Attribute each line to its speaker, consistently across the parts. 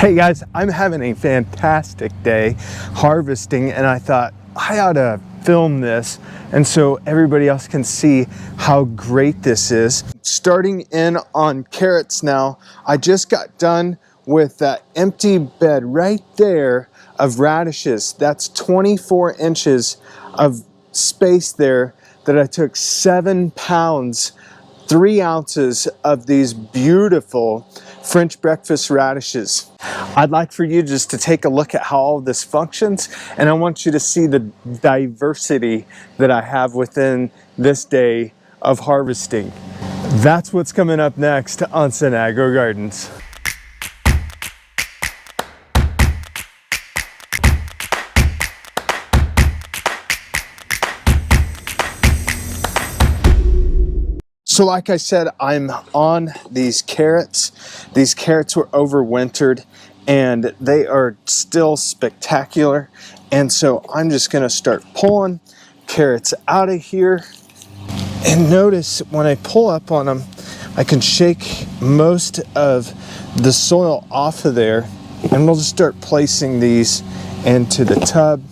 Speaker 1: Hey guys, I'm having a fantastic day harvesting, and I thought I ought to film this and so everybody else can see how great this is. Starting in on carrots now, I just got done with that empty bed right there of radishes. That's 24 inches of space there that I took 7 pounds, 3 ounces of these beautiful French breakfast radishes. I'd like for you just to take a look at how all of this functions, and I want you to see the diversity that I have within this day of harvesting. That's what's coming up next on Cinagro Gardens. So like I said, I'm on these carrots. These carrots were overwintered and they are still spectacular. And so I'm just gonna start pulling carrots out of here. And notice when I pull up on them, I can shake most of the soil off of there, and we'll just start placing these into the tub.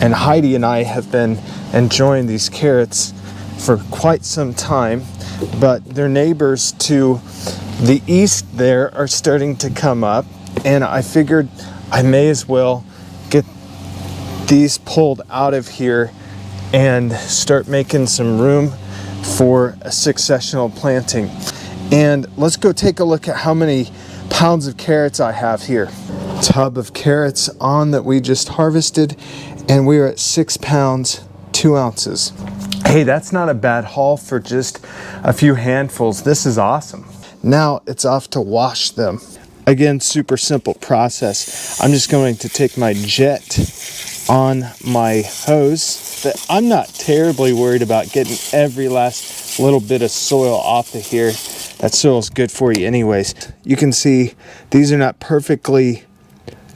Speaker 1: And Heidi and I have been enjoying these carrots for quite some time, but their neighbors to the east there are starting to come up, and I figured I may as well get these pulled out of here and start making some room for a successional planting. And let's go take a look at how many pounds of carrots I have here. Tub of carrots on that we just harvested, and we are at 6 pounds 2 ounces. Hey, that's not a bad haul for just a few handfuls. This is awesome. Now it's off to wash them. Again, super simple process. I'm just going to take my jet on my hose. But I'm not terribly worried about getting every last little bit of soil off of here. That soil is good for you anyways. You can see these are not perfectly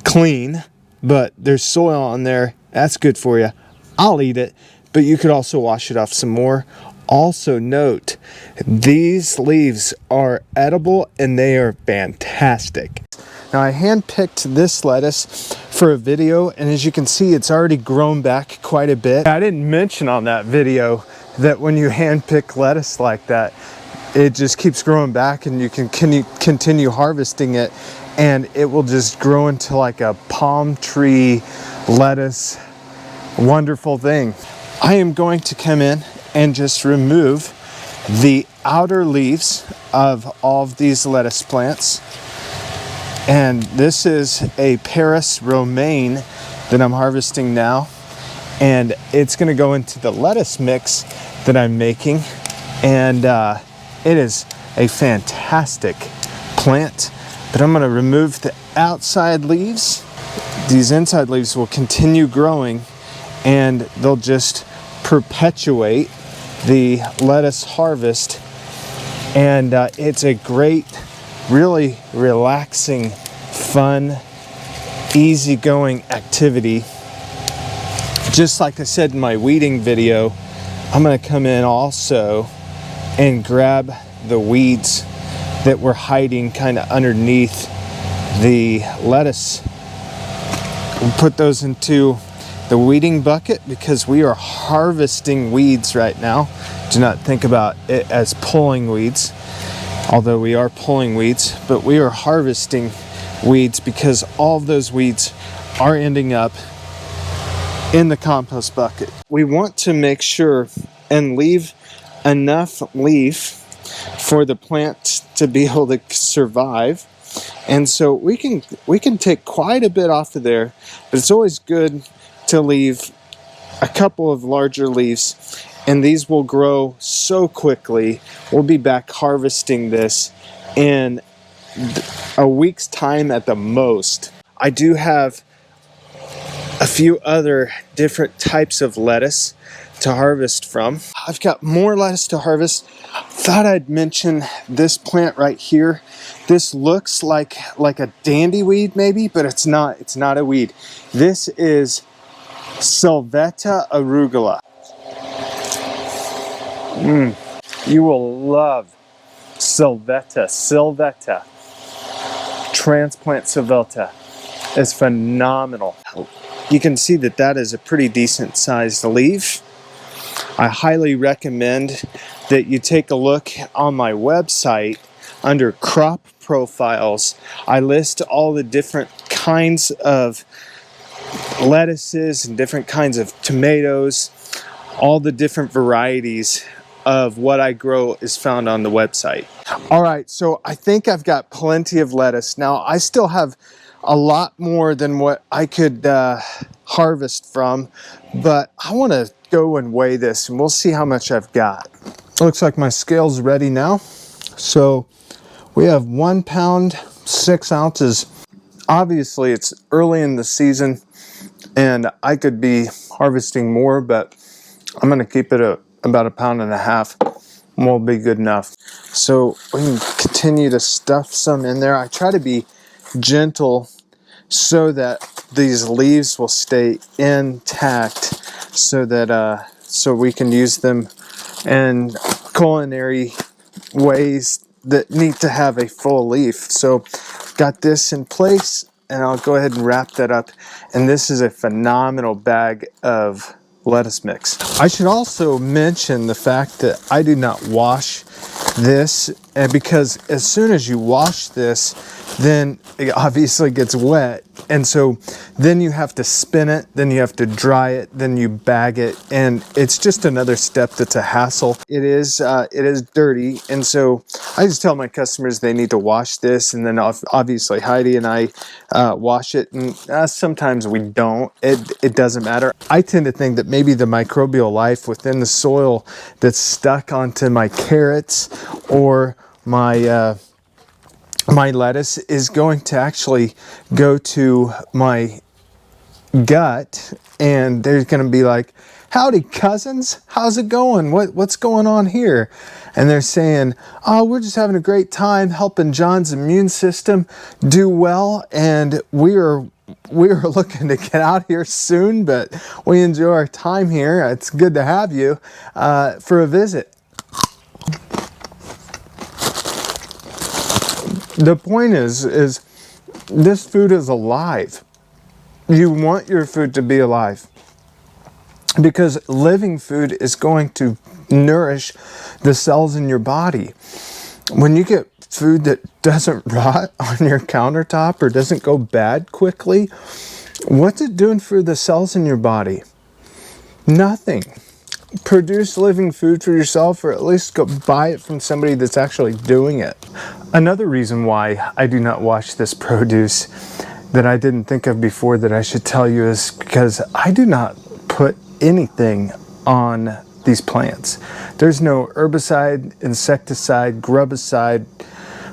Speaker 1: clean, but there's soil on there. That's good for you. I'll eat it, but you could also wash it off some more. Also note, these leaves are edible and they are fantastic. Now I hand-picked this lettuce for a video, and as you can see, it's already grown back quite a bit. I didn't mention on that video that when you hand-pick lettuce like that, it just keeps growing back, and you can continue harvesting it, and it will just grow into like a palm tree lettuce. Wonderful thing. I am going to come in and just remove the outer leaves of all of these lettuce plants. And this is a Paris romaine that I'm harvesting now. And it's gonna go into the lettuce mix that I'm making. And it is a fantastic plant. But I'm gonna remove the outside leaves. These inside leaves will continue growing, and they'll just perpetuate the lettuce harvest. And it's a great, really relaxing, fun, easygoing activity. Just like I said in my weeding video, I'm going to come in also and grab the weeds that were hiding kind of underneath the lettuce. We'll put those into the weeding bucket because we are harvesting weeds right now. Do not think about it as pulling weeds, although we are pulling weeds, but we are harvesting weeds because all of those weeds are ending up in the compost bucket. We want to make sure and leave enough leaf for the plant to be able to survive. And so we can take quite a bit off of there, but it's always good to leave a couple of larger leaves, and these will grow so quickly. We'll be back harvesting this in a week's time at the most. I do have a few other different types of lettuce to harvest from. I've got more lettuce to harvest. Thought I'd mention this plant right here. This looks like a dandyweed maybe, but it's not. It's not a weed. This is Sylvetta arugula. You will love Sylvetta. transplant Svelta is phenomenal. You can see that that is a pretty decent sized leaf. I highly recommend that you take a look on my website under crop profiles. I list all the different kinds of lettuces and different kinds of tomatoes. All the different varieties of what I grow is found on the website. All right, so I think I've got plenty of lettuce. Now, I still have a lot more than what I could harvest from, but I want to go and weigh this and we'll see how much I've got. Looks like my scale's ready now. So we have 1 pound, 6 ounces. Obviously, it's early in the season and I could be harvesting more, but I'm going to keep it at about 1.5 pounds and will be good enough. So we can continue to stuff some in there. I try to be gentle so that these leaves will stay intact, so that so we can use them in culinary ways that need to have a full leaf. So got this in place, and I'll go ahead and wrap that up. And this is a phenomenal bag of lettuce mix. I should also mention the fact that I do not wash this, because as soon as you wash this, then it obviously gets wet, and so then you have to spin it, then you have to dry it, then you bag it, and it's just another step that's a hassle. It is dirty, and so I just tell my customers they need to wash this, and then obviously Heidi and I wash it, and sometimes we don't. It doesn't matter. I tend to think that maybe the microbial life within the soil that's stuck onto my carrots or my my lettuce is going to actually go to my gut, and they're going to be like, "Howdy, cousins, how's it going? What's going on here?" And they're saying, "Oh, we're just having a great time helping John's immune system do well, and we are looking to get out here soon, but we enjoy our time here. It's good to have you for a visit." The point is this food is alive. You want your food to be alive, because living food is going to nourish the cells in your body. When you get food that doesn't rot on your countertop or doesn't go bad quickly, what's it doing for the cells in your body? Nothing. Produce living food for yourself, or at least go buy it from somebody that's actually doing it. Another reason why I do not wash this produce that I didn't think of before that I should tell you is because I do not put anything on these plants. There's no herbicide, insecticide, grubicide,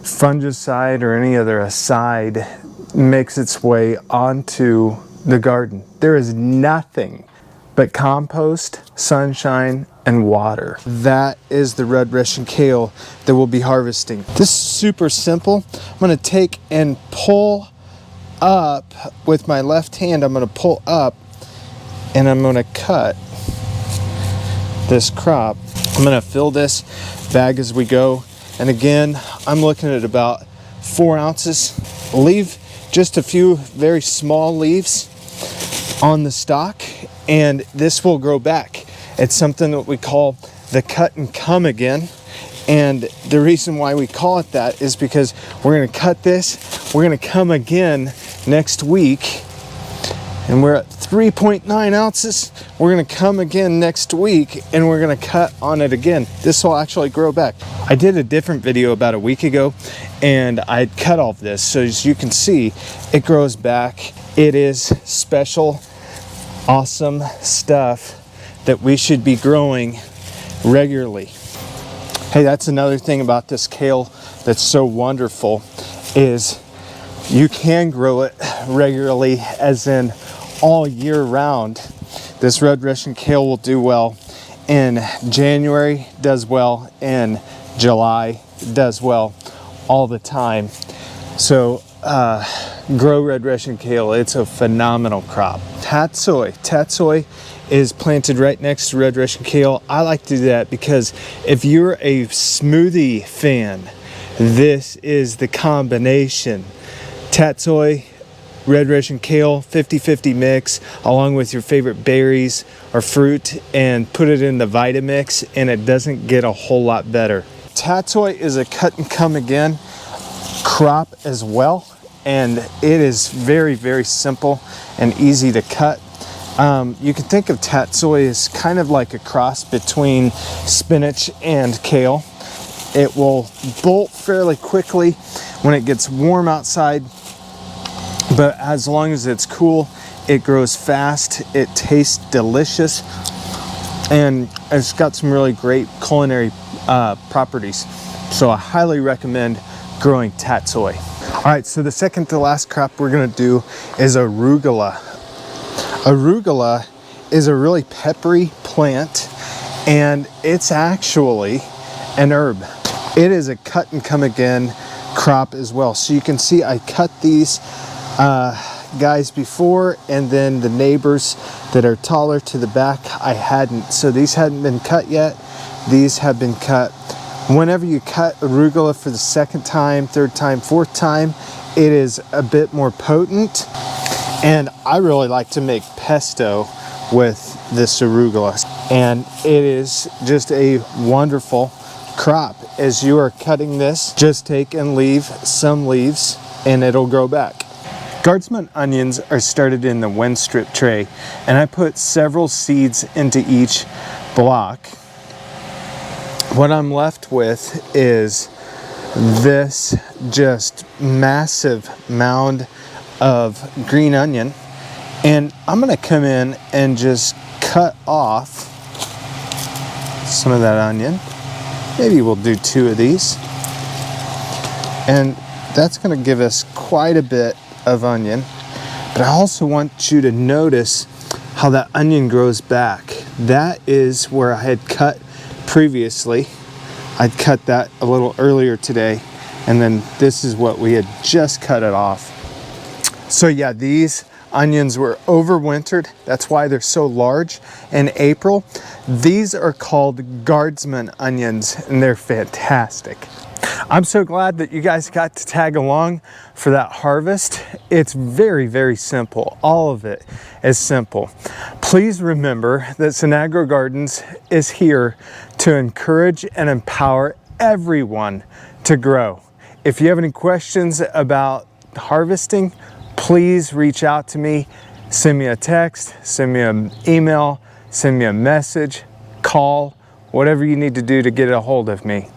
Speaker 1: fungicide, or any other aside makes its way onto the garden. There is nothing but compost, sunshine, and water. That is the red Russian kale that we'll be harvesting. This is super simple. I'm going to take and pull up with my left hand. I'm going to pull up and I'm going to cut this crop. I'm going to fill this bag as we go. And again, I'm looking at about 4 ounces. Leave just a few very small leaves on the stalk, and this will grow back. It's something that we call the cut and come again. And the reason why we call it that is because we're going to cut this, we're going to come again next week, and we're at 3.9 ounces. We're going to come again next week, and we're going to cut on it again. This will actually grow back. I did a different video about a week ago, and I cut all of this, so as you can see, it grows back. It is special, awesome stuff that we should be growing regularly. Hey, that's another thing about this kale that's so wonderful, is you can grow it regularly, as in all year round. This red Russian kale will do well in January, does well in July, does well all the time. So grow red Russian kale. It's a phenomenal crop. Tatsoi is planted right next to red Russian kale. I like to do that because if you're a smoothie fan, this is the combination tatsoi, red Russian kale, 50-50 mix, along with your favorite berries or fruit, and put it in the Vitamix, and it doesn't get a whole lot better. Tatsoi is a cut and come again crop as well, and it is very, very simple and easy to cut. You can think of tatsoi as kind of like a cross between spinach and kale. It will bolt fairly quickly when it gets warm outside, but as long as it's cool, it grows fast, it tastes delicious, and it's got some really great culinary properties. So I highly recommend growing tatsoi. All right, so the second to last crop we're gonna do is arugula. Arugula is a really peppery plant, and it's actually an herb. It is a cut and come again crop as well. So you can see I cut these guys before, and then the neighbors that are taller to the back I hadn't. So these hadn't been cut yet. These have been cut. Whenever you cut arugula for the second time, third time, fourth time, it is a bit more potent. And I really like to make pesto with this arugula. And it is just a wonderful crop. As you are cutting this, just take and leave some leaves and it'll grow back. Guardsman onions are started in the wind strip tray, and I put several seeds into each block. What I'm left with is this just massive mound of green onion, and I'm gonna come in and just cut off some of that onion. Maybe we'll do 2 of these, and that's gonna give us quite a bit of onion. But I also want you to notice how that onion grows back. That is where I had cut previously. I'd cut that a little earlier today, and then this is what we had just cut it off. So yeah, these onions were overwintered. That's why they're so large in April. These are called Guardsman onions, and they're fantastic. I'm so glad that you guys got to tag along for that harvest. It's very, very simple. All of it is simple. Please remember that Cinagro Gardens is here to encourage and empower everyone to grow. If you have any questions about harvesting, please reach out to me. Send me a text, send me an email, send me a message, call, whatever you need to do to get a hold of me.